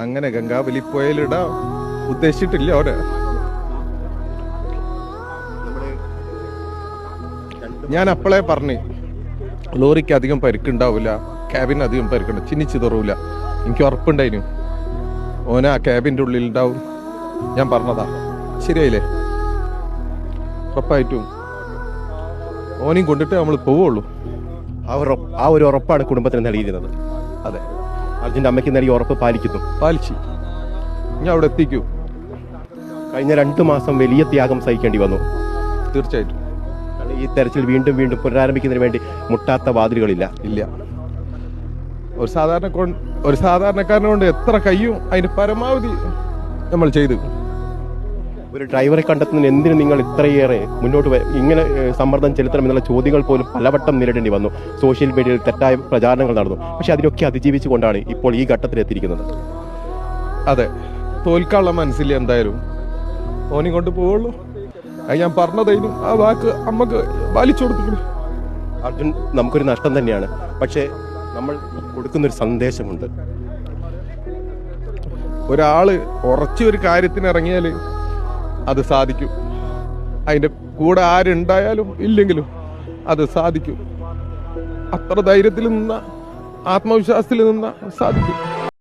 അങ്ങനെ ഗംഗാവലി പുഴയിലിടാൻ ഉദ്ദേശിച്ചിട്ടില്ല അവിടെ. ഞാൻ അപ്പോഴേ പറഞ്ഞു ലോറിക്ക് അധികം പരിക്കുണ്ടാവില്ല, ക്യാബിന് അധികം പരിക്കുണ്ട്, ചിന്നിച്ചിതറൂല. എനിക്ക് ഉറപ്പുണ്ടായിരുന്നു ഓന ആ ക്യാബിൻ്റെ ഉള്ളിൽ ഉണ്ടാവും. ഞാൻ പറഞ്ഞതാ, ശരിയായില്ലേ? ഉറപ്പായിട്ടും ഓനെയും കൊണ്ടിട്ട് നമ്മൾ പോവുള്ളൂ. ആ ഒരു ഉറപ്പാണ് കുടുംബത്തിന് നൽകിയിരുന്നത്. അതെ, അർജുൻ്റെ അമ്മയ്ക്ക് നൽകിയ ഉറപ്പ് പാലിച്ചു ഞാൻ അവിടെ എത്തിക്കൂ. കഴിഞ്ഞ 2 മാസം വലിയ ത്യാഗം സഹിക്കേണ്ടി വന്നു. തീർച്ചയായിട്ടും ഈ തെരച്ചിൽ വീണ്ടും പുനരാരംഭിക്കുന്നതിന് വേണ്ടി മുട്ടാത്ത വാതിലുകളില്ല. ഇല്ല. ഒരു സാധാരണക്കാരനെ കൊണ്ട് എത്ര കഴിയും അതിന് പരമാവധി നമ്മൾ ചെയ്തു. ഒരു ഡ്രൈവറെ കണ്ടെത്തുന്നതിന് എന്തിനു നിങ്ങൾ ഇത്രയേറെ മുന്നോട്ട് ഇങ്ങനെ സമ്മർദ്ദം ചെലുത്തണം എന്നുള്ള ചോദ്യങ്ങൾ പോലും പലവട്ടം നേരിടേണ്ടി വന്നു. സോഷ്യൽ മീഡിയയിൽ തെറ്റായ പ്രചാരണങ്ങൾ നടന്നു. പക്ഷെ അതിനൊക്കെ അതിജീവിച്ചുകൊണ്ടാണ് ഇപ്പോൾ ഈ ഘട്ടത്തിലെത്തിയിരിക്കുന്നത്. അതെ, തോൽക്കാനുള്ള മനസ്സില്ല. എന്തായാലും ഓനെ കൊണ്ട് പോവുള്ളൂ. അത് ഞാൻ പറഞ്ഞതായിരുന്നു. ആ വാക്ക് അമ്മക്ക് പാലിച്ചു കൊടുത്തിട്ടുണ്ട്. അർജുൻ നമുക്കൊരു നഷ്ടം തന്നെയാണ്. പക്ഷേ നമ്മൾ കൊടുക്കുന്നൊരു സന്ദേശമുണ്ട്. ഒരാള് ഉറച്ചൊരു കാര്യത്തിന് ഇറങ്ങിയാൽ അത് സാധിക്കും. അതിൻ്റെ കൂടെ ആരുണ്ടായാലും ഇല്ലെങ്കിലും അത് സാധിക്കും. അത്ര ധൈര്യത്തിൽ നിന്ന, ആത്മവിശ്വാസത്തിൽ നിന്ന സാധിക്കും.